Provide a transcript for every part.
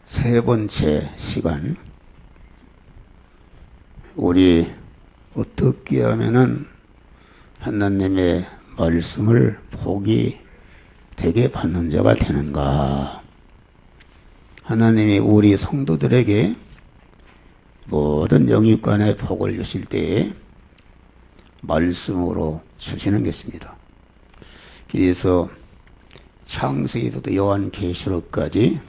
세 번째 시간, 우리 어떻게 하면은 하나님의 말씀을 복이 되게 받는 자가 되는가. 하나님이 우리 성도들에게 모든 영육간의 복을 주실 때에 말씀으로 주시는 것입니다. 그래서 창세기부터 요한계시록까지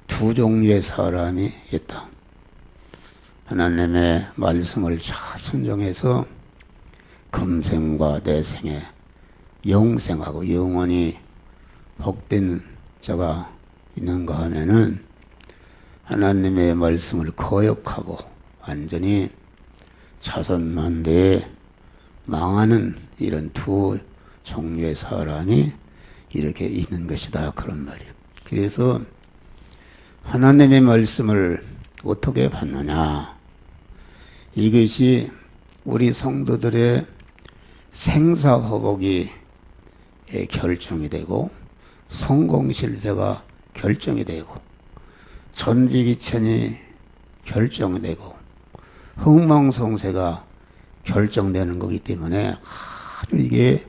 두 종류의 사람이 있다. 하나님의 말씀을 잘 순종해서 금생과 내생에 영생하고 영원히 복된 자가 있는가 하면은 하나님의 말씀을 거역하고 완전히 자선만대에 망하는 이런 두 종류의 사람이 이렇게 있는 것이다, 그런 말이에요. 그래서 하나님의 말씀을 어떻게 받느냐, 이것이 우리 성도들의 생사화복이 결정이 되고 성공 실패가 결정이 되고 전비기천이 결정이 되고 흥망성쇠가 결정되는 거기 때문에 아주 이게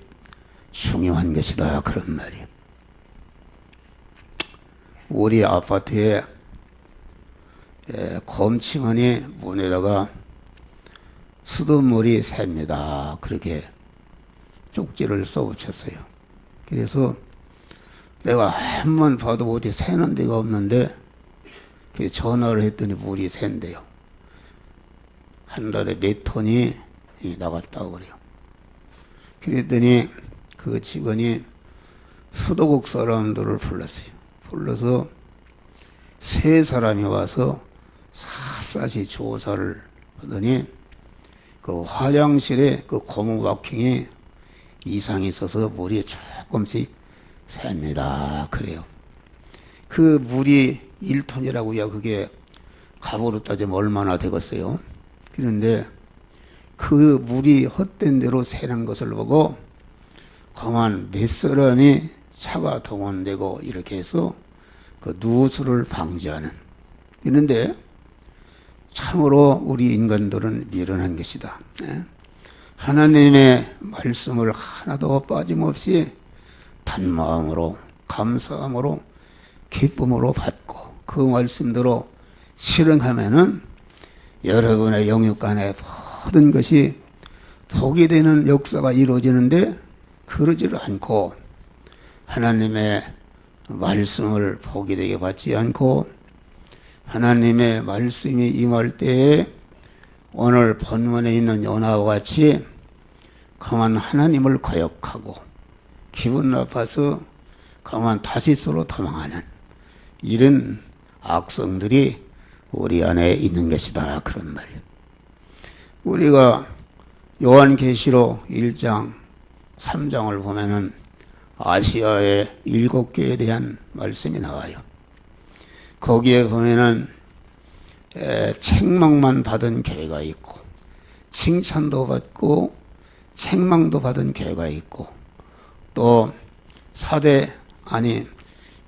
중요한 것이다, 그런 말이에요. 우리 아파트에 검침원이 문에다가 수돗물이 셉니다, 그렇게 쪽지를 써붙였어요. 그래서 내가 한 번 봐도 어디 새는 데가 없는데 전화를 했더니 물이 샌대요. 한 달에 몇 톤이 나갔다고 그래요. 그랬더니 그 직원이 수도국 사람들을 불렀어요. 불러서 세 사람이 와서 샅샅이 조사를 하더니 그 화장실에 그 고무 바킹이 이상이 있어서 물이 조금씩 셉니다, 그래요. 그 물이 1톤이라고야 그게 값으로 따지면 얼마나 되겠어요? 그런데 그 물이 헛된 대로 새는 것을 보고 가만 몇 사람이 차가 동원되고 이렇게 해서 그 누수를 방지하는. 그런데 참으로 우리 인간들은 미련한 것이다. 하나님의 말씀을 하나도 빠짐없이 단마음으로 감사함으로 기쁨으로 받고 그 말씀대로 실행하면은 여러분의 영육간의 모든 것이 복이 되는 역사가 이루어지는데, 그러지를 않고 하나님의 말씀을 복이 되게 받지 않고 하나님의 말씀이 임할 때에 오늘 본문에 있는 요나와 같이 가만 하나님을 거역하고 기분 나빠서 가만 다시스로 도망하는 이런 악성들이 우리 안에 있는 것이다, 그런 말이에요. 우리가 요한계시록 1장 3장을 보면은 아시아의 7개에 대한 말씀이 나와요. 거기에 보면은 책망만 받은 교회가 있고 칭찬도 받고 책망도 받은 교회가 있고 또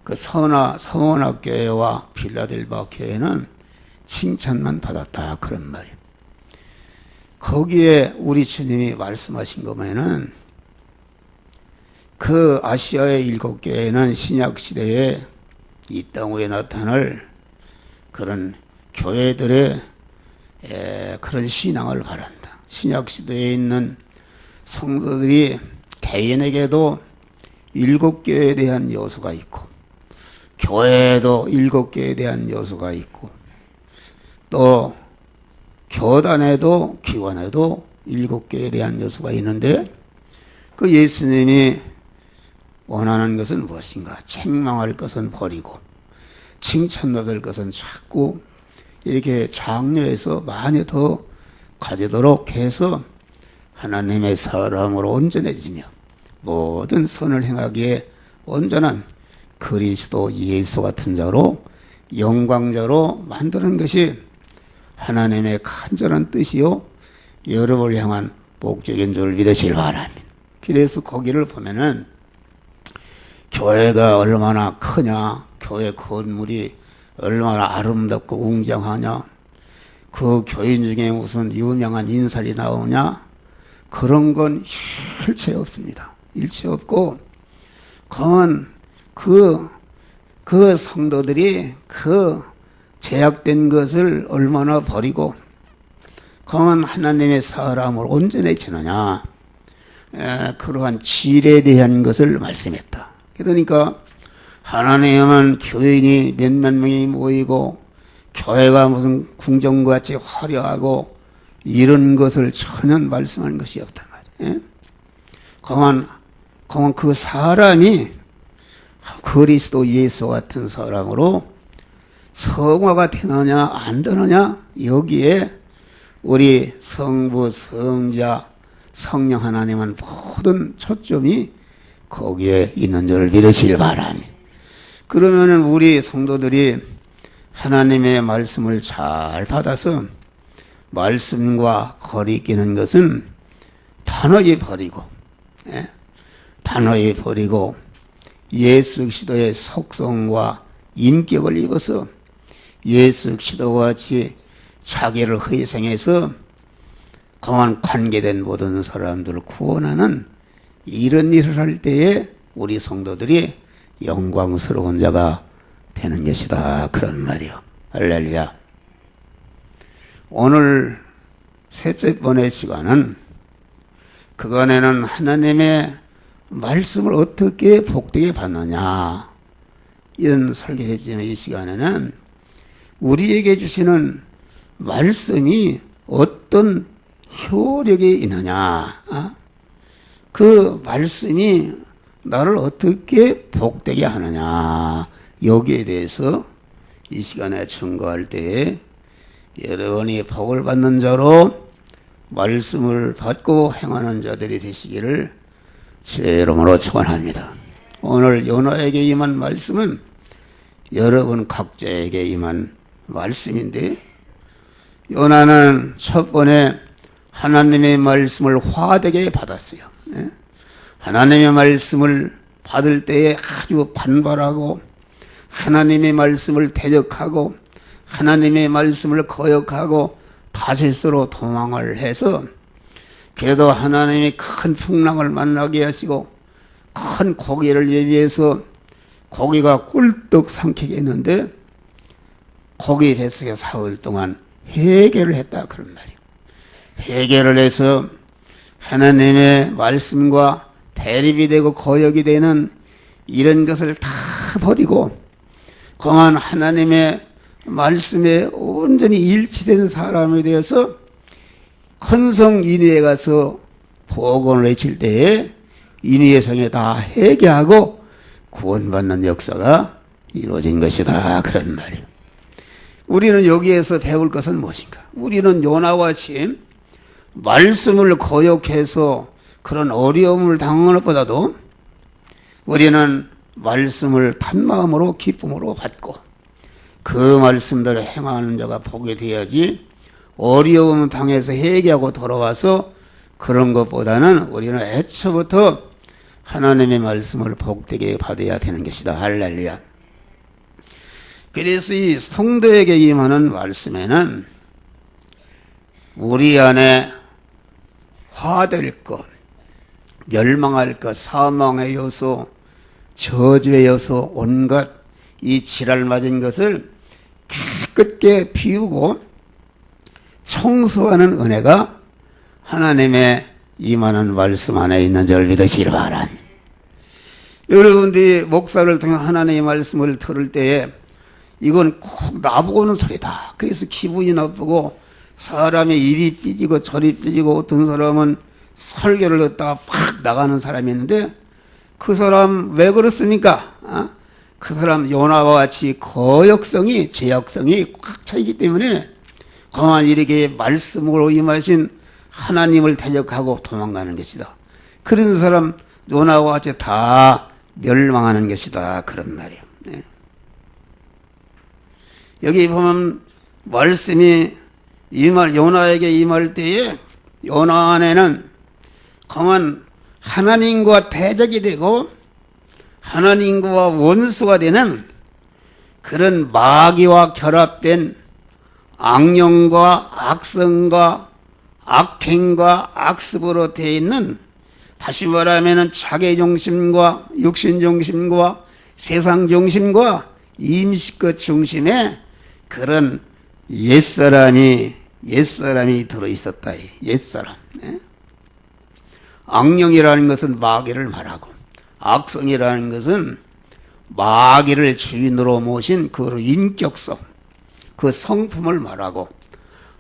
그 서원학 교회와 빌라델바 교회는 칭찬만 받았다, 그런 말이에요. 거기에 우리 주님이 말씀하신 거면은 그 아시아의 7교회는 신약시대에 이 땅 위에 나타날 그런 교회들의 그런 신앙을 바란다. 신약시대에 있는 성도들이 개인에게도 7교회에 대한 요소가 있고 교회에도 7교회에 대한 요소가 있고 또 교단에도 기관에도 7교회에 대한 요소가 있는데 그 예수님이 원하는 것은 무엇인가? 책망할 것은 버리고 칭찬받을 것은 자꾸 이렇게 장려해서 많이 더 가지도록 해서 하나님의 사람으로 온전해지며 모든 선을 행하기에 온전한 그리스도 예수 같은 자로 영광자로 만드는 것이 하나님의 간절한 뜻이요 여러분을 향한 목적인 줄 믿으시길 바랍니다. 그래서 거기를 보면은 교회가 얼마나 크냐, 교회 건물이 얼마나 아름답고 웅장하냐, 그 교인 중에 무슨 유명한 인사리 나오냐, 그런 건 일체 없습니다. 일체 없고, 그건 그 성도들이 그 제약된 것을 얼마나 버리고, 그건 하나님의 사람을 온전해지느냐, 그러한 질에 대한 것을 말씀했다. 그러니까 하나님은 교인이 몇몇 명이 모이고 교회가 무슨 궁정같이 화려하고 이런 것을 전혀 말씀하는 것이 없단 말이에요. 그만 그 사람이 그리스도 예수 같은 사람으로 성화가 되느냐 안 되느냐, 여기에 우리 성부, 성자, 성령 하나님은 모든 초점이 거기에 있는 줄 믿으시길 바랍니다. 그러면은 우리 성도들이 하나님의 말씀을 잘 받아서 말씀과 거리 끼는 것은 단호히 버리고, 단호히 버리고 예수 그리스도의 속성과 인격을 입어서 예수 그리스도와 같이 자기를 희생해서 그만 관계된 모든 사람들을 구원하는 이런 일을 할 때에 우리 성도들이 영광스러운 자가 되는 것이다, 그런 말이요. 할렐루야. 오늘 셋째 번의 시간은 그간에는 하나님의 말씀을 어떻게 복되게 받느냐, 이런 설교했지만 이 시간에는 우리에게 주시는 말씀이 어떤 효력이 있느냐, 그 말씀이 나를 어떻게 복되게 하느냐, 여기에 대해서 이 시간에 증거할 때에 여러분이 복을 받는 자로 말씀을 받고 행하는 자들이 되시기를 제 이름으로 축원합니다. 오늘 요나에게 임한 말씀은 여러분 각자에게 임한 말씀인데, 요나는 첫 번에 하나님의 말씀을 화되게 받았어요. 하나님의 말씀을 받을 때에 아주 반발하고 하나님의 말씀을 대적하고 하나님의 말씀을 거역하고 다시스로 도망을 해서, 그래도 하나님이 큰 풍랑을 만나게 하시고 큰 고기를 예비해서 고기가 꿀떡 삼키게 했는데 고기 뱃속에 사흘 동안 해결을 했다, 그런 말이에요. 해결을 해서 하나님의 말씀과 대립이 되고 거역이 되는 이런 것을 다 버리고 그만 하나님의 말씀에 온전히 일치된 사람이 되어서 큰성 이니에 가서 복음을 외칠 때에 이니의 성에 다 회개하고 구원받는 역사가 이루어진 것이다, 그런 말이에요. 우리는 여기에서 배울 것은 무엇인가? 우리는 요나와 같이 말씀을 거역해서 그런 어려움을 당하는 것보다도 우리는 말씀을 탄마음으로 기쁨으로 받고 그 말씀대로 행하는 자가 복이 되어야지, 어려움 당해서 회개하고 돌아와서 그런 것보다는 우리는 애초부터 하나님의 말씀을 복되게 받아야 되는 것이다. 할렐루야. 그래서 이 성도에게 임하는 말씀에는 우리 안에 화될 것, 멸망할 것, 사망의 요소, 저주의 요소, 온갖 이 지랄 맞은 것을 깨끗게 비우고 청소하는 은혜가 하나님의 임하는 말씀 안에 있는 줄 믿으시길 바랍니다. 여러분들이 목사를 통해 하나님의 말씀을 들을 때에 이건 꼭 나보고는 소리다, 그래서 기분이 나쁘고 사람의 이리 삐지고 저리 삐지고, 어떤 사람은 설교를 듣다가 팍 나가는 사람이 있는데 그 사람 왜 그렇습니까? 그 사람 요나와 같이 거역성이, 죄악성이 꽉 차있기 때문에 그만 이렇게 말씀으로 임하신 하나님을 대적하고 도망가는 것이다. 그런 사람 요나와 같이 다 멸망하는 것이다, 그런 말이에요. 네. 여기 보면 말씀이 요나에게 임할 때에 요나 안에는 그만 하나님과 대적이 되고 하나님과 원수가 되는 그런 마귀와 결합된 악령과 악성과 악행과 악습으로 되어 있는, 다시 말하면 자기중심과 육신중심과 세상중심과 임시껏 중심에 그런 옛사람이 들어있었다. 옛사람. 악령이라는 것은 마귀를 말하고, 악성이라는 것은 마귀를 주인으로 모신 그 인격성, 그 성품을 말하고,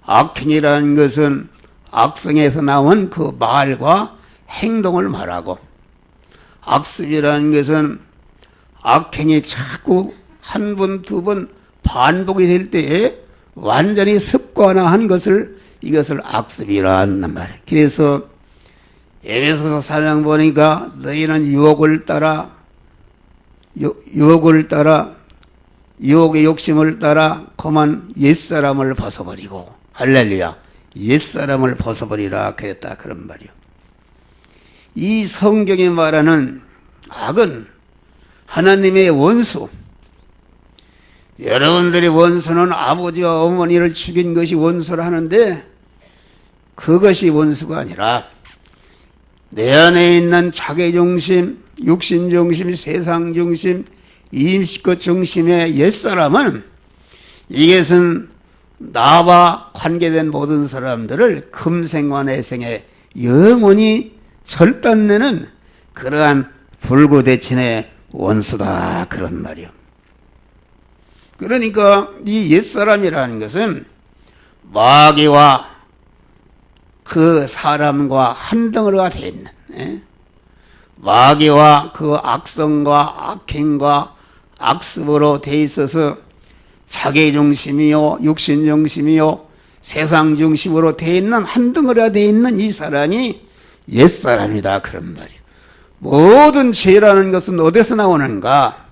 악행이라는 것은 악성에서 나온 그 말과 행동을 말하고, 악습이라는 것은 악행이 자꾸 한 번, 두 번 반복이 될 때에 완전히 습관화한 것을, 이것을 악습이라 한단 말이에요. 그래서 에베소서 4장 보니까 너희는 유혹의 욕심을 따라 그만 옛사람을 벗어버리고, 할렐루야, 옛사람을 벗어버리라 그랬다, 그런 말이요. 이 성경이 말하는 악은 하나님의 원수, 여러분들이 원수는 아버지와 어머니를 죽인 것이 원수를 하는데, 그것이 원수가 아니라 내 안에 있는 자기중심, 육신중심, 세상중심, 임시껏 중심의 옛사람은, 이것은 나와 관계된 모든 사람들을 금생과 내생에 영원히 절단내는 그러한 불구대천의 원수다, 그런 말이요. 그러니까 이 옛사람이라는 것은 마귀와 그 사람과 한 덩어리가 되어 있는, 마귀와 그 악성과 악행과 악습으로 되어 있어서 자기중심이요, 육신중심이요, 세상중심으로 되어 있는 한 덩어리가 되어 있는 이 사람이 옛사람이다, 그런 말이에요. 모든 죄라는 것은 어디서 나오는가?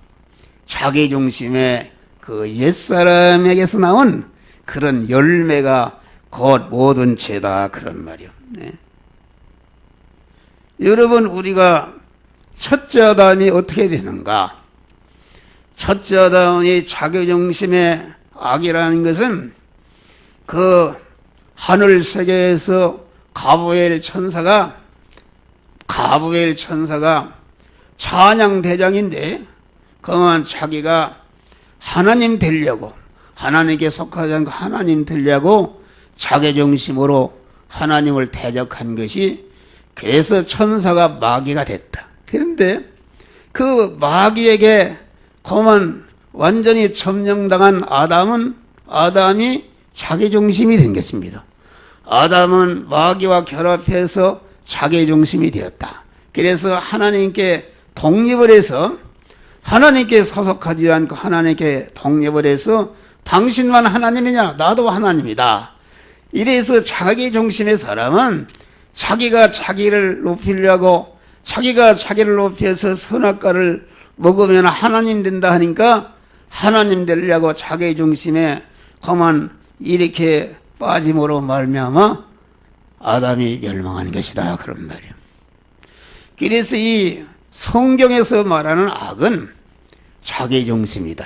자기중심의 그 옛사람에게서 나온 그런 열매가 곧 모든 죄다, 그런 말이요. 여러분, 우리가 첫째 아담이 어떻게 되는가? 첫째 아담이 자기중심의 악이라는 것은 그 하늘 세계에서 가브리엘 천사가 찬양 대장인데, 그만 자기가 하나님 되려고, 하나님께 속하지 않고 하나님 되려고 자기중심으로 하나님을 대적한 것이, 그래서 천사가 마귀가 됐다. 그런데 그 마귀에게 그만 완전히 점령당한 아담이 자기중심이 된 것입니다. 아담은 마귀와 결합해서 자기중심이 되었다. 그래서 하나님께 독립을 해서, 하나님께 소속하지 않고 하나님께 독립을 해서 당신만 하나님이냐, 나도 하나님이다. 이래서 자기중심의 사람은 자기가 자기를 높이려고, 자기가 자기를 높여서 선악과를 먹으면 하나님 된다 하니까 하나님 되려고 자기중심에 그만 이렇게 빠짐으로 말미암아 아담이 멸망한 것이다, 그런 말이에요. 그래서 이 성경에서 말하는 악은 자기중심이다.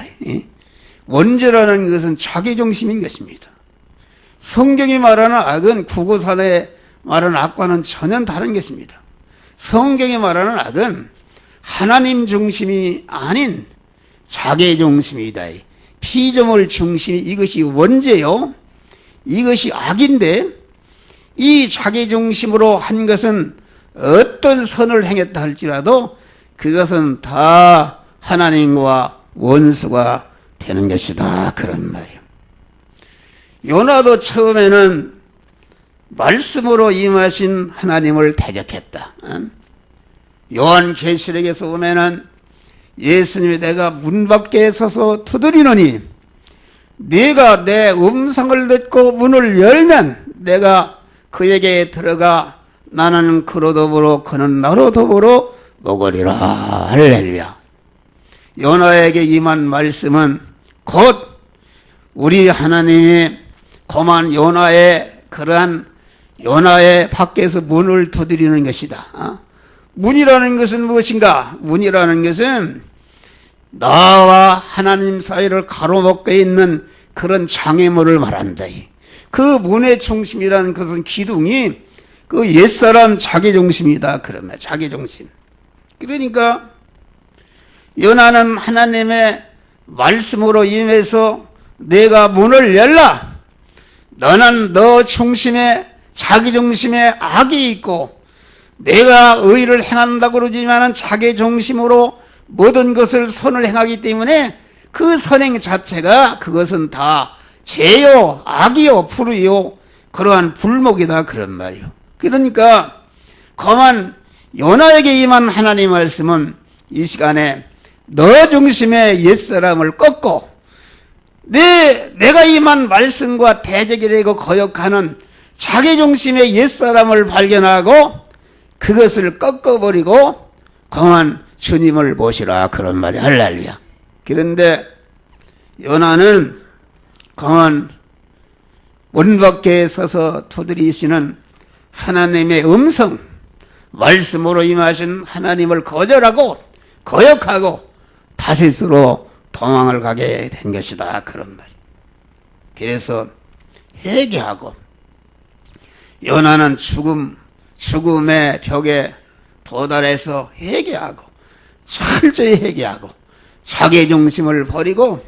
원죄라는 것은 자기중심인 것입니다. 성경이 말하는 악은 구구산에 말하는 악과는 전혀 다른 것입니다. 성경이 말하는 악은 하나님 중심이 아닌 자기중심이다. 피조물 중심이, 이것이 원죄요, 이것이 악인데, 이 자기중심으로 한 것은 어떤 선을 행했다 할지라도 그것은 다 하나님과 원수가 되는 것이다, 그런 말이에요. 요나도 처음에는 말씀으로 임하신 하나님을 대적했다. 요한계시록에서 보면은 예수님이 내가 문 밖에 서서 두드리노니 네가 내 음성을 듣고 문을 열면 내가 그에게 들어가 나는 그로 더불어 그는 나로 더불어 먹으리라. 할렐루야. 요나에게 임한 말씀은 곧 우리 하나님이 그만 요나의 밖에서 문을 두드리는 것이다. 문이라는 것은 무엇인가? 문이라는 것은 나와 하나님 사이를 가로막고 있는 그런 장애물을 말한다. 그 문의 중심이라는 것은 기둥이 그 옛사람 자기중심이다. 그러면 자기중심. 그러니까 요나는 하나님의 말씀으로 임해서 내가 문을 열라. 너는 너 중심에 자기중심에 악이 있고 내가 의를 행한다고 그러지만은 자기중심으로 모든 것을 선을 행하기 때문에 그 선행 자체가 그것은 다 죄요, 악이요, 불의요, 그러한 불목이다. 그런 말이요. 그러니까 거만 요나에게 임한 하나님 말씀은 이 시간에 너 중심의 옛사람을 꺾고 내가 임한 말씀과 대적이 되고 거역하는 자기 중심의 옛사람을 발견하고 그것을 꺾어버리고 거만 주님을 모시라. 그런 말이 할렐루야. 그런데 요나는 거만 문 밖에 서서 두드리시는 하나님의 음성, 말씀으로 임하신 하나님을 거절하고 거역하고 다시스로 도망을 가게 된 것이다. 그런 말이에요. 그래서 회개하고 요나는 죽음의 벽에 도달해서 회개하고 철저히 회개하고 자기 중심을 버리고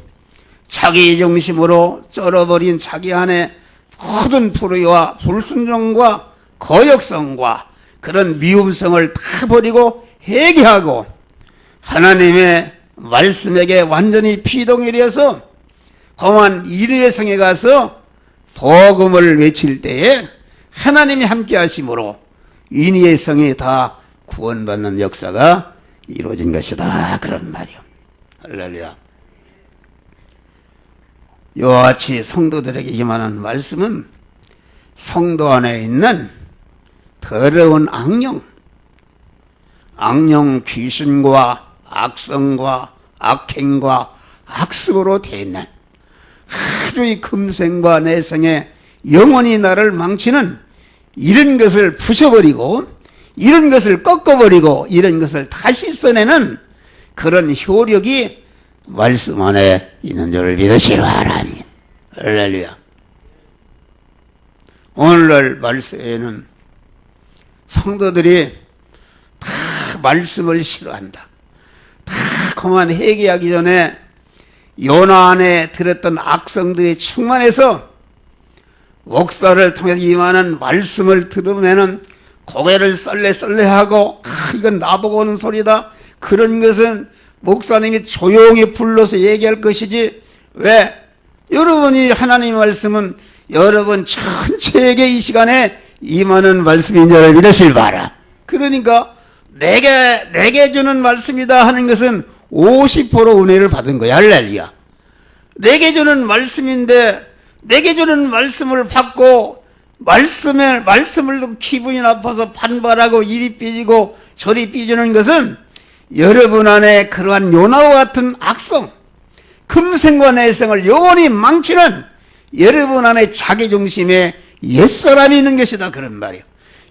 자기 중심으로 쩔어버린 자기 안에 모든 불의와 불순종과 거역성과 그런 미움성을 다 버리고 회개하고 하나님의 말씀에게 완전히 피동이 되어서 험한 이르의 성에 가서 복음을 외칠 때에 하나님이 함께 하심으로 인의의 성이 다 구원받는 역사가 이루어진 것이다. 그런 말이요. 할렐루야. 이와 같이 성도들에게 임하는 말씀은 성도 안에 있는 더러운 악령 귀신과 악성과 악행과 악습으로 되어 있는 아주 이 금생과 내생에 영원히 나를 망치는 이런 것을 부셔버리고 이런 것을 꺾어버리고 이런 것을 다시 써내는 그런 효력이 말씀 안에 있는 줄을 믿으시기 바랍니다. 할렐루야. 오늘날 말세에는 성도들이 다 말씀을 싫어한다. 다 그만 회개하기 전에 요나 안에 들었던 악성들이 충만해서 목사를 통해서 임하는 말씀을 들으면은 고개를 썰레썰레하고 이건 나보고 오는 소리다. 그런 것은 목사님이 조용히 불러서 얘기할 것이지 왜? 여러분이 하나님 말씀은 여러분 전체에게 이 시간에 임하는 말씀인 줄을 믿으실 바라. 그러니까 내게 주는 말씀이다 하는 것은 50% 은혜를 받은 거야. 할렐루야. 내게 주는 말씀인데 내게 주는 말씀을 받고 말씀을 듣고 기분이 나빠서 반발하고 이리 삐지고 저리 삐지는 것은 여러분 안에 그러한 요나와 같은 악성, 금생과 내생을 영원히 망치는 여러분 안에 자기중심의 옛사람이 있는 것이다. 그런 말이에요.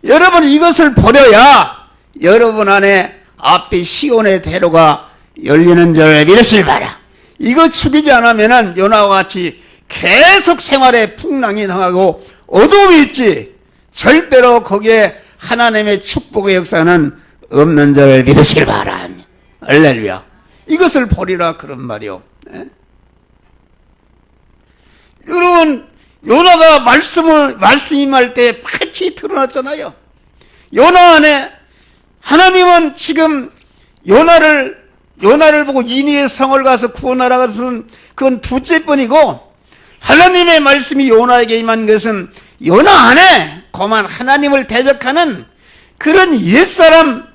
여러분 이것을 버려야 여러분 안에 앞에 시온의 대로가 열리는 줄 믿으실 바라. 이거 죽이지 않으면 요나와 같이 계속 생활에 풍랑이 당하고 어둠이 있지 절대로 거기에 하나님의 축복의 역사는 없는 줄 믿으실 바랍니다. 할렐루야. 이것을 버리라 그런 말이요. 네? 여러분 요나가 말씀 임할 때 파치 드러났잖아요. 요나 안에 하나님은 지금 요나를 보고 이니의 성을 가서 구원하라 것은 그건 둘째뿐이고 하나님의 말씀이 요나에게 임한 것은 요나 안에 거만 하나님을 대적하는 그런 옛사람,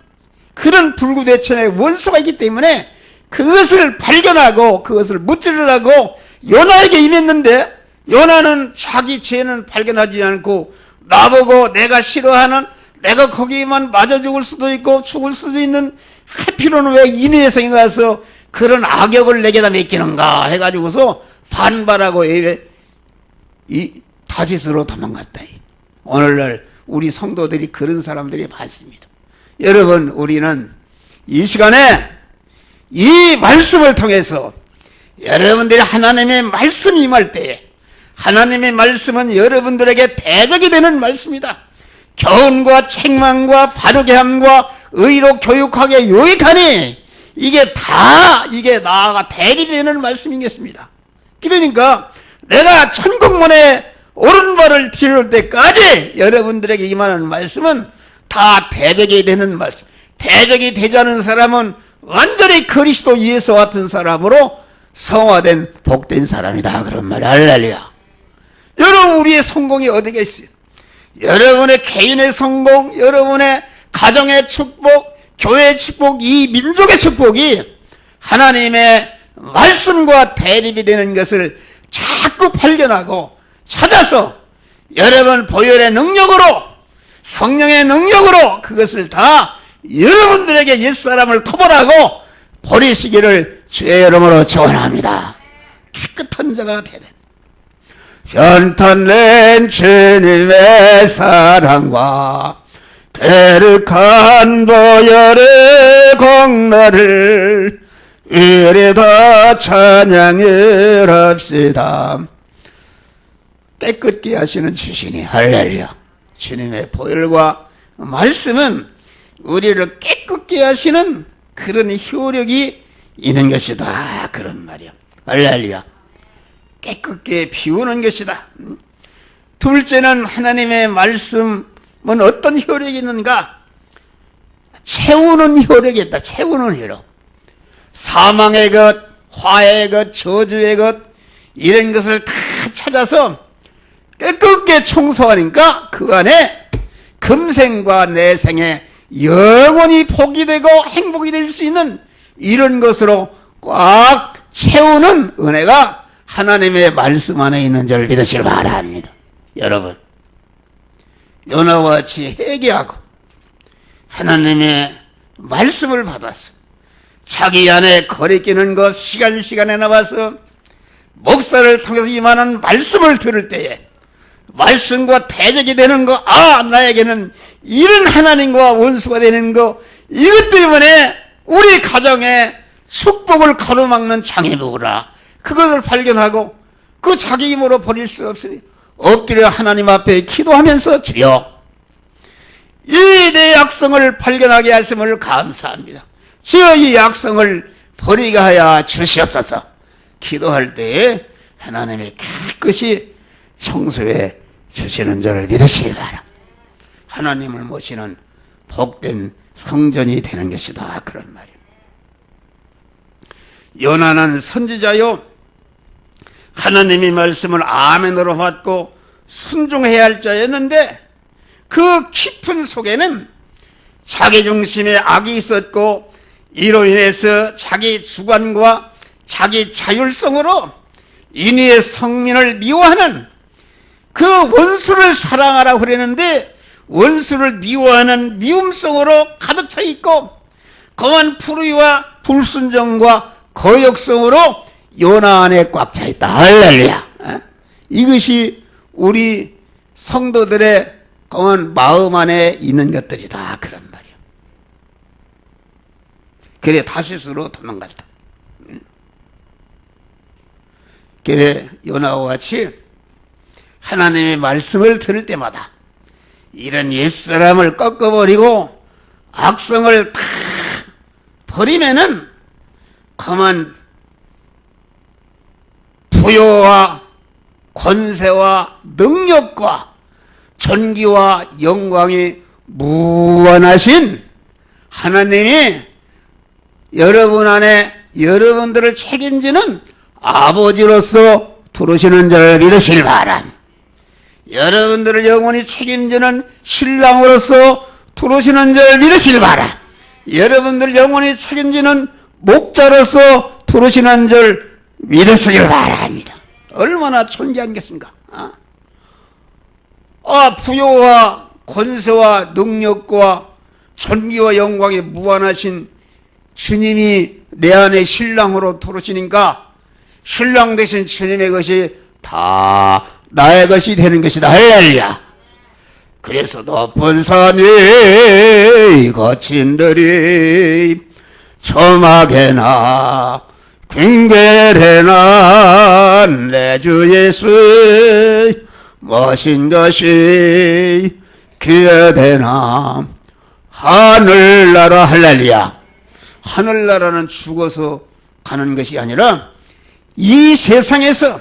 그런 불구대천의 원수가 있기 때문에 그것을 발견하고 그것을 무찌르라고 요나에게 임했는데 요나는 자기 죄는 발견하지 않고 나보고 내가 싫어하는 내가 거기만 맞아 죽을 수도 있고 죽을 수도 있는 하필은 왜 인의의 성에 가서 그런 악역을 내게다 맡기는가 해가지고서 반발하고 다시스로 도망갔다. 오늘날 우리 성도들이 그런 사람들이 많습니다. 여러분, 우리는 이 시간에 이 말씀을 통해서 여러분들이 하나님의 말씀이 임할 때에 하나님의 말씀은 여러분들에게 대적이 되는 말씀이다. 교훈과 책망과 바르게 함과 의로 교육하게 유익하니 이게 나아가 대리되는 말씀이겠습니다. 그러니까 내가 천국문에 오른발을 디딜 때까지 여러분들에게 임하는 말씀은 다 대적이 되는 말씀. 대적이 되지 않은 사람은 완전히 그리스도 예수 같은 사람으로 성화된 복된 사람이다. 그런 말. 할렐루야. 여러분, 우리의 성공이 어디가 있어요? 여러분의 개인의 성공, 여러분의 가정의 축복, 교회의 축복, 이 민족의 축복이 하나님의 말씀과 대립이 되는 것을 자꾸 발견하고 찾아서 여러분 보혈의 능력으로, 성령의 능력으로 그것을 다 여러분들에게 옛사람을 토벌하고 버리시기를 주의 이름으로 축원합니다. 깨끗한 자가 되는 현탄낸 주님의 사랑과 거룩한 보혈의 공로를 이리 다 찬양을 합시다. 깨끗게 하시는 주시니 할렐루야. 주님의 보혈과 말씀은 우리를 깨끗게 하시는 그런 효력이 있는 것이다. 그런 말이야. 할렐루야. 깨끗게 비우는 것이다. 둘째는 하나님의 말씀은 어떤 효력이 있는가? 채우는 효력이 있다. 채우는 효력. 사망의 것, 화의 것, 저주의 것, 이런 것을 다 찾아서 깨끗게 청소하니까 그 안에 금생과 내생에 영원히 복이 되고 행복이 될 수 있는 이런 것으로 꽉 채우는 은혜가 하나님의 말씀 안에 있는 줄 믿으시길 바랍니다. 여러분, 요나와 같이 회개하고 하나님의 말씀을 받아서 자기 안에 거리끼는 것 시간에 나와서 목사를 통해서 임하는 말씀을 들을 때에 말씀과 대적이 되는 거, 나에게는 이런 하나님과 원수가 되는 거, 이것 때문에 우리 가정에 축복을 가로막는 장애물이라 그것을 발견하고 그 자기 힘으로 버릴 수 없으니 엎드려 하나님 앞에 기도하면서 주여, 이 내 약성을 발견하게 하심을 감사합니다. 주여, 이 약성을 버리게 하여 주시옵소서. 기도할 때에 하나님의 깨끗이 청소해 주시는 줄을 믿으시기 바랍니다. 하나님을 모시는 복된 성전이 되는 것이다. 그런 말이에요. 요나는 선지자요, 하나님의 말씀을 아멘으로 받고 순종해야 할 자였는데 그 깊은 속에는 자기 중심의 악이 있었고 이로 인해서 자기 주관과 자기 자율성으로 인위의 성민을 미워하는 그 원수를 사랑하라고 그랬는데 원수를 미워하는 미움성으로 가득 차 있고 거한 불의와 불순종과 거역성으로 요나 안에 꽉 차 있다. 할렐루야. 이것이 우리 성도들의 거한 마음 안에 있는 것들이다. 그런 말이야. 그래 다시스로 도망갔다. 그래 요나와 같이 하나님의 말씀을 들을 때마다 이런 옛사람을 꺾어버리고 악성을 다 버리면은 그만 부요와 권세와 능력과 존귀와 영광이 무한하신 하나님이 여러분 안에 여러분들을 책임지는 아버지로서 들어오시는 자를 믿으시길 바랍니다. 여러분들을 영원히 책임지는 신랑으로서 들어오시는 자를 믿으시길 바랍니다. 여러분들을 영원히 책임지는 목자로서 들어오시는 줄 믿으시길 바랍니다. 얼마나 존귀한 것인가. 부요와 권세와 능력과 존귀와 영광이 무한하신 주님이 내 안에 신랑으로 들어오시니까 신랑 되신 주님의 것이 다 나의 것이 되는 것이다. 할렐루야. 그래서 높은 산이 거친들이 첨하게나 경배해나 내 주 예수 모신 것이 기회되나 하늘나라. 할렐루야. 하늘나라는 죽어서 가는 것이 아니라 이 세상에서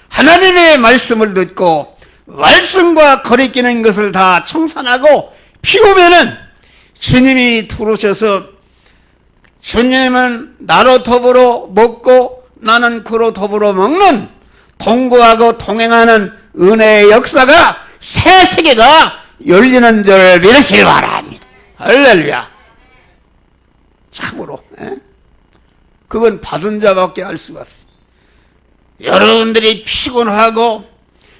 하나님의 말씀을 듣고 말씀과 거리끼는 것을 다 청산하고 피우면은 주님이 들어오셔서 주님은 나로 더불어 먹고 나는 그로 더불어 먹는 동거하고 동행하는 은혜의 역사가 새 세계가 열리는 줄 믿으시기 바랍니다. 할렐루야. 참으로 그건 받은 자밖에 알 수가 없어요. 여러분들이 피곤하고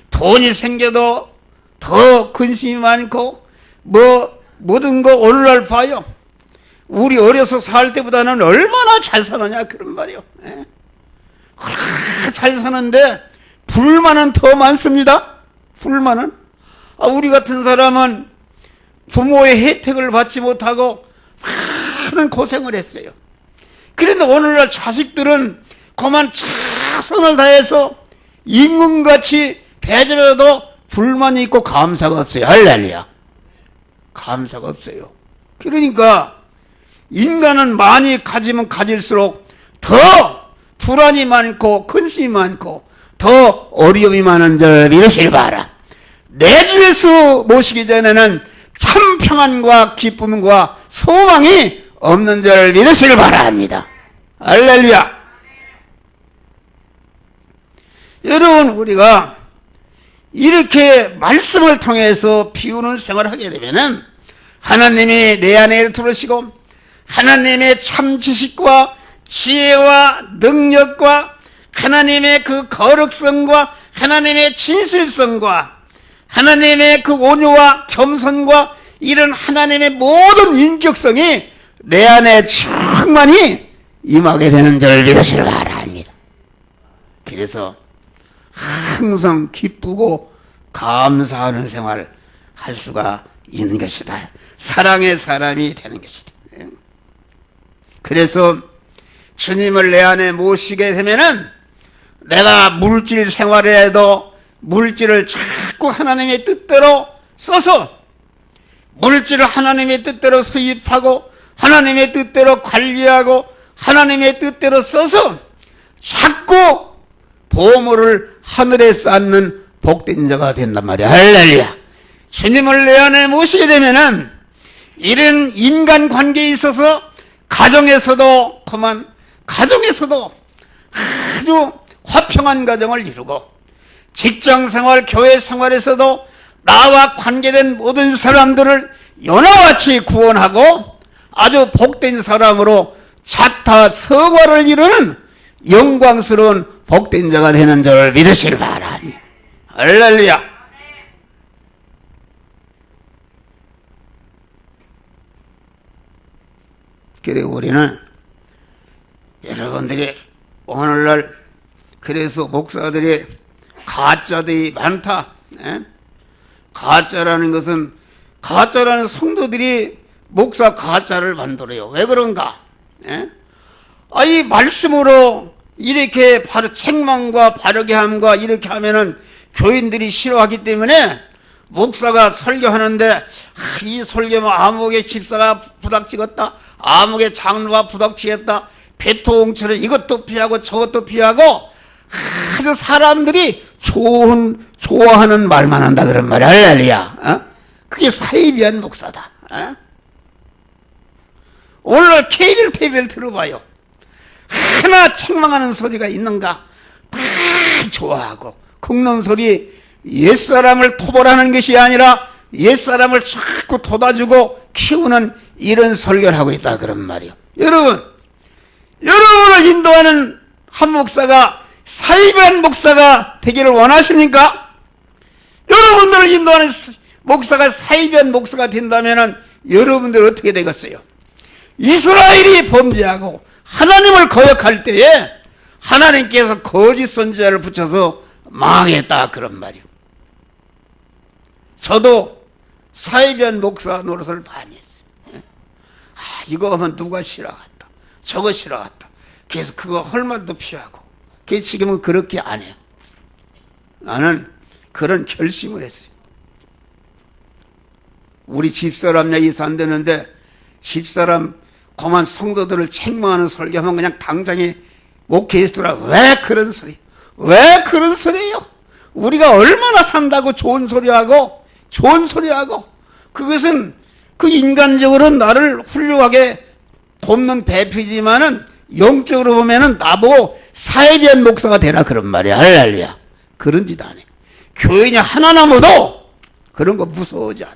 돈이 생겨도 더 근심이 많고 모든 거 오늘날 봐요. 우리 어려서 살 때보다는 얼마나 잘 사느냐 그런 말이요. 잘 사는데 불만은 더 많습니다. 불만은. 우리 같은 사람은 부모의 혜택을 받지 못하고 많은 고생을 했어요. 그런데 오늘날 자식들은 그만 최선을 다해서 임금같이 대접해도 불만이 있고 감사가 없어요. 할렐루야. 감사가 없어요. 그러니까 인간은 많이 가지면 가질수록 더 불안이 많고 근심이 많고 더 어려움이 많은 줄 믿으시길 바라. 내 주 예수 모시기 전에는 참 평안과 기쁨과 소망이 없는 줄 믿으시길 바랍니다. 할렐루야. 여러분, 우리가 이렇게 말씀을 통해서 비우는 생활을 하게 되면은 하나님이 내 안에 들어오시고 하나님의 참 지식과 지혜와 능력과 하나님의 그 거룩성과 하나님의 진실성과 하나님의 그 온유와 겸손과 이런 하나님의 모든 인격성이 내 안에 충만히 임하게 되는 줄 믿으시길 바랍니다. 그래서 항상 기쁘고 감사하는 생활을 할 수가 있는 것이다. 사랑의 사람이 되는 것이다. 그래서 주님을 내 안에 모시게 되면은 내가 물질 생활을 해도 물질을 자꾸 하나님의 뜻대로 써서 물질을 하나님의 뜻대로 수입하고 하나님의 뜻대로 관리하고 하나님의 뜻대로 써서 자꾸 보물을 하늘에 쌓는 복된 자가 된단 말이야. 할렐루야. 주님을 내 안에 모시게 되면은 이런 인간관계에 있어서 가정에서도 그만 가정에서도 아주 화평한 가정을 이루고 직장생활, 교회생활에서도 나와 관계된 모든 사람들을 연하같이 구원하고 아주 복된 사람으로 자타 성화를 이루는 영광스러운 복된 자가 되는 줄 믿으시길 바랍니다. 할렐루야. 그래 우리는 여러분들이 오늘날 그래서 목사들이 가짜들이 많다. 가짜라는 것은 가짜라는 성도들이 목사 가짜를 만들어요. 왜 그런가? 이 말씀으로 이렇게 바로 책망과 바르게 함과 이렇게 하면은 교인들이 싫어하기 때문에 목사가 설교하는데 이 설교면 아무개 집사가 부닥치겠다, 아무개 장로가 부닥치겠다, 배토홍처럼 이것도 피하고 저것도 피하고 아주 사람들이 좋아하는 말만 한다 그런 말이야. 할렐루야. 그게 사이비한 목사다. 오늘 KBL, TV를 들어봐요. 하나 책망하는 소리가 있는가? 다 좋아하고 긁는 소리, 옛사람을 토벌하는 것이 아니라 옛사람을 자꾸 돋아주고 키우는 이런 설교를 하고 있다 그런 말이요. 여러분을 인도하는 한 목사가 사이비한 목사가 되기를 원하십니까? 여러분들을 인도하는 목사가 사이비한 목사가 된다면 여러분들 어떻게 되겠어요? 이스라엘이 범죄하고 하나님을 거역할 때에 하나님께서 거짓 선지자를 붙여서 망했다 그런 말이요. 저도 사회변 목사 노릇을 많이 했어요. 이거 하면 누가 싫어하겠다, 저거 싫어하겠다. 그래서 그거 할 말도 피하고. 그래서 지금은 그렇게 안 해요. 나는 그런 결심을 했어요. 우리 집사람 얘기서 안 되는데, 집사람 그만 성도들을 책망하는 설교하면 그냥 당장에 목회에서더라. 왜 그런 소리? 왜 그런 소리예요? 우리가 얼마나 산다고 좋은 소리하고 그것은 그 인간적으로 나를 훌륭하게 돕는 배필이지만은 영적으로 보면은 나보고 사회변 목사가 되라 그런 말이야. 할렐루야. 그런 짓 안 해. 교인이 하나 남아도 그런 거 무서워하지 않아.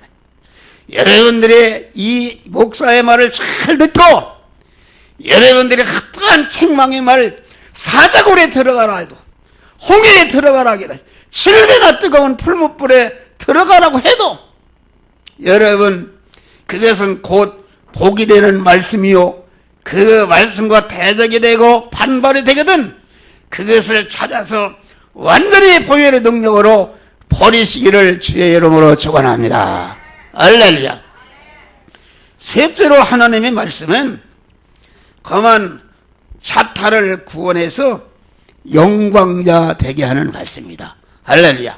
여러분들의 이 목사의 말을 잘 듣고 여러분들이 핫한 책망의 말 사자굴에 들어가라 해도, 홍해에 들어가라 해도, 7배나 뜨거운 풀무불에 들어가라고 해도 여러분 그것은 곧 복이 되는 말씀이요, 그 말씀과 대적이 되고 반발이 되거든 그것을 찾아서 완전히 보혈의 능력으로 버리시기를 주의 이름으로 축원합니다. 할렐루야. 셋째로 하나님의 말씀은 그만 자타를 구원해서 영광자 되게 하는 말씀입니다. 할렐루야.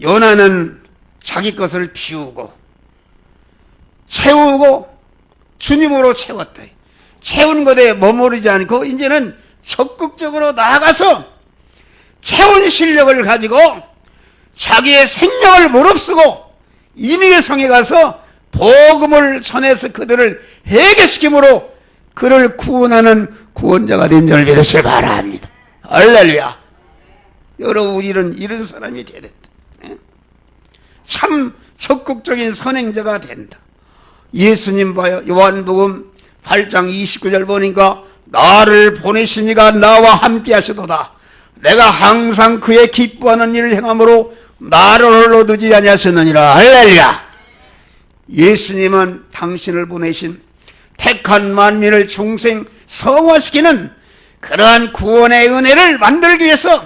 요나는 자기 것을 비우고 채우고 주님으로 채웠다. 채운 것에 머무르지 않고 이제는 적극적으로 나아가서 채운 실력을 가지고 자기의 생명을 무릅쓰고 이미의 성에 가서 복음을 전해서 그들을 해결시킴으로 그를 구원하는 구원자가 된 줄 믿으시기 바랍니다. 할렐루야. 여러분 우리는 이런 사람이 되야 된다. 참 적극적인 선행자가 된다. 예수님 봐요. 요한복음 8장 29절 보니까 나를 보내시니가 나와 함께 하시도다. 내가 항상 그의 기뻐하는 일을 행함으로 나를 홀로 두지 아니하셨느니라. 할렐루야. 예수님은 당신을 보내신 택한 만민을 중생 성화시키는 그러한 구원의 은혜를 만들기 위해서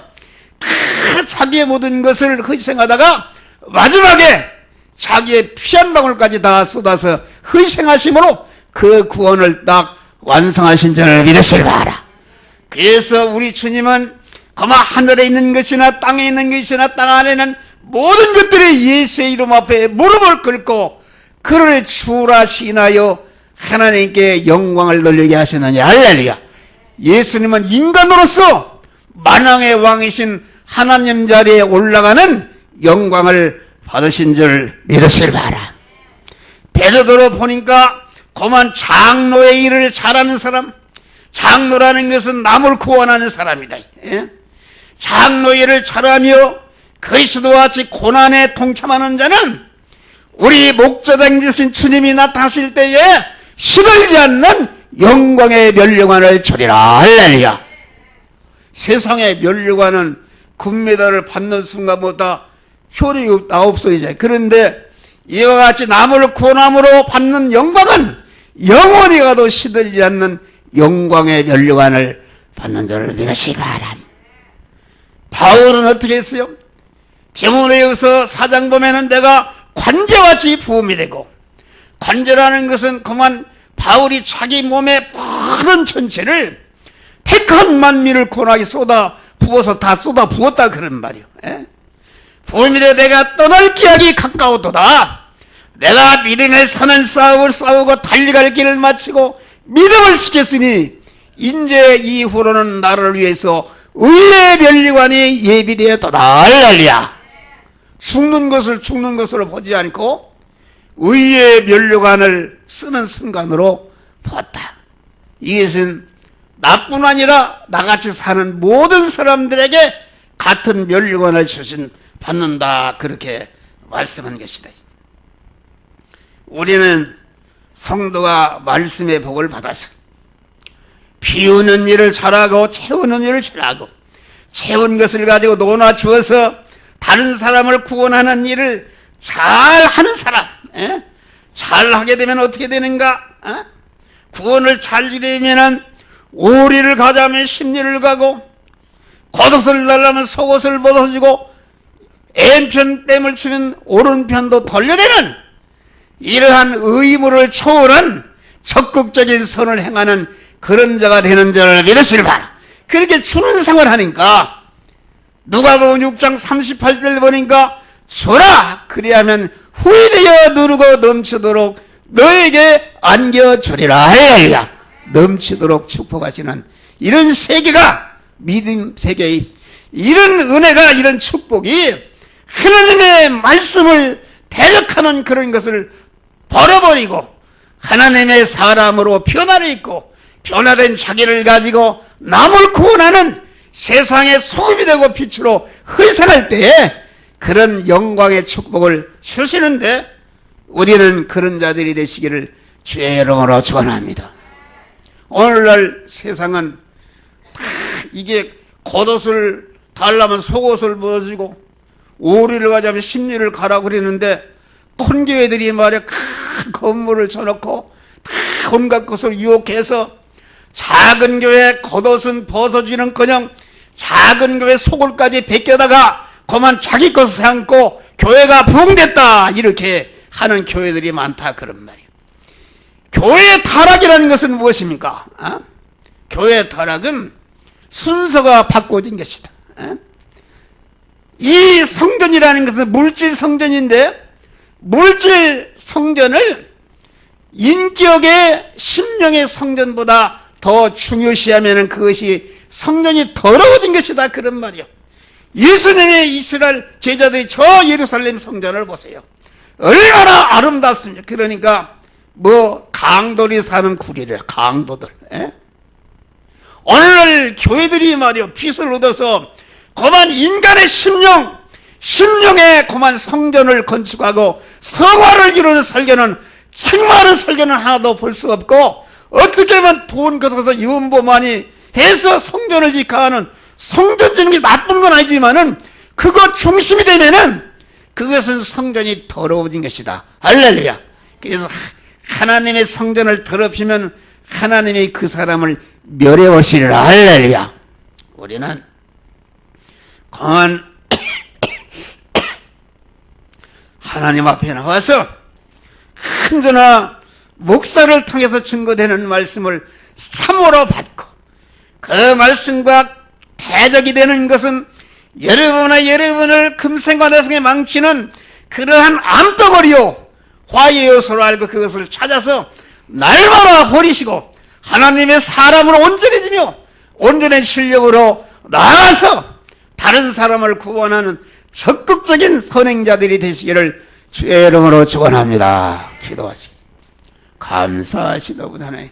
다 자기의 모든 것을 희생하다가 마지막에 자기의 피 한 방울까지 다 쏟아서 희생하심으로 그 구원을 딱 완성하신 줄을 믿으시기 바라. 그래서 우리 주님은 그만 하늘에 있는 것이나 땅에 있는 것이나 땅 안에 있는 모든 것들이 예수의 이름 앞에 무릎을 꿇고 그를 주라 시인하여 하나님께 영광을 돌리게 하시느니. 할렐루야. 예수님은 인간으로서 만왕의 왕이신 하나님 자리에 올라가는 영광을 받으신 줄 믿으시기 바라. 베드로 보니까 그만 장로의 일을 잘하는 사람, 장로라는 것은 남을 구원하는 사람이다. 예? 장로 일을 잘하며 그리스도와 같이 고난에 동참하는 자는 우리 목자장 되신 주님이 나타나실 때에 시들지 않는 영광의 면류관을 주리라. 할렐루야. 세상의 면류관은 금메달을 받는 순간보다 효력이 없어지죠. 그런데 이와 같이 남을 구원함으로 받는 영광은 영원히 가도 시들지 않는 영광의 면류관을 받는 줄을 믿으시기 바랍니다. 바울은 어떻게 했어요? 디모데후서 4장 보면은 내가 관제같이 부음이 되고, 관제라는 것은 그만 바울이 자기 몸의 푸른 전체를 택한 만민을 권하게 쏟아 부어서 다 쏟아 부었다 그런 말이요. 부음이 되 내가 떠날 기약이 가까웠도다. 내가 믿음의 사는 싸움을 싸우고 달려갈 길을 마치고 믿음을 지켰으니 인제 이후로는 나를 위해서 의의 면류관이 예비되었도다. 할렐루야. 죽는 것으로 보지 않고 의의 면류관을 쓰는 순간으로 보았다. 이것은 나뿐 아니라 나같이 사는 모든 사람들에게 같은 면류관을 주신 받는다, 그렇게 말씀한 것이다. 우리는 성도가 말씀의 복을 받아서 비우는 일을 잘하고 채우는 일을 잘하고, 채운 것을 가지고 놓아 주어서 다른 사람을 구원하는 일을 잘하는 사람, 잘하게 되면 어떻게 되는가? 구원을 잘 이루면은 오리를 가자면 십리를 가고, 겉옷을 달라면 속옷을 벗어주고, 왼편 뺨을 치면 오른편도 돌려대는 이러한 의무를 초월한 적극적인 선을 행하는 그런 자가 되는 자를 믿으시길 바라. 그렇게 주는 상을 하니까 누가복음 6장 38절 보니까 주라 그리하면 후일되어 누르고 넘치도록 너에게 안겨주리라. 할렐루야. 넘치도록 축복하시는 이런 세계가 믿음 세계에 있어. 이런 은혜가 이런 축복이 하나님의 말씀을 대적하는 그런 것을 버려버리고 하나님의 사람으로 변화를 입고 변화된 자기를 가지고 남을 구원하는 세상의 소금이 되고 빛으로 흘러갈 때에 그런 영광의 축복을 주시는데 우리는 그런 자들이 되시기를 주의 이름으로 축원합니다. 오늘날 세상은 다 이게 겉옷을 달라면 속옷을 벗어주고 오리를 가자면 십리를 가라고 그러는데 큰 교회들이 말이야 큰 건물을 쳐놓고 다 온갖 것을 유혹해서 작은 교회 겉옷은 벗어주는커녕 작은 교회 속옷까지 벗겨다가 그만 자기 것을 삼고 교회가 부흥됐다 이렇게 하는 교회들이 많다 그런 말이에요. 교회의 타락이라는 것은 무엇입니까? 교회의 타락은 순서가 바꿔진 것이다. 이 성전이라는 것은 물질 성전인데 물질 성전을 인격의 심령의 성전보다 더 중요시하면 그것이 성전이 더러워진 것이다 그런 말이요. 예수님의 이스라엘 제자들이 저 예루살렘 성전을 보세요. 얼마나 아름답습니까? 그러니까 강돌이 사는 구리래 강도들. 오늘날 교회들이 말이요 빛을 얻어서 그만 인간의 심령에 그만 성전을 건축하고 성화를 이루는 설교는 책망하는 설교는 하나도 볼 수 없고 어떻게 하면 돈 걷어서 연보 많이 해서 성전을 지켜하는 성전 짓는 게 나쁜 건 아니지만은 그것 중심이 되면은 그것은 성전이 더러워진 것이다. 할렐루야. 그래서 하나님의 성전을 더럽히면 하나님이 그 사람을 멸해오시리라. 할렐루야. 우리는 강한 하나님 앞에 나와서 한전하 목사를 통해서 증거되는 말씀을 참으로 받고 그 말씀과 대적이 되는 것은 여러분을 금생과 내생에 망치는 그러한 암덩어리요 화의 요소로 알고 그것을 찾아서 날마다 버리시고 하나님의 사람으로 온전해지며 온전한 실력으로 나아가서 다른 사람을 구원하는 적극적인 선행자들이 되시기를 주의 이름으로 축원합니다. 기도하시겠습니다. 감사하시도록 하나님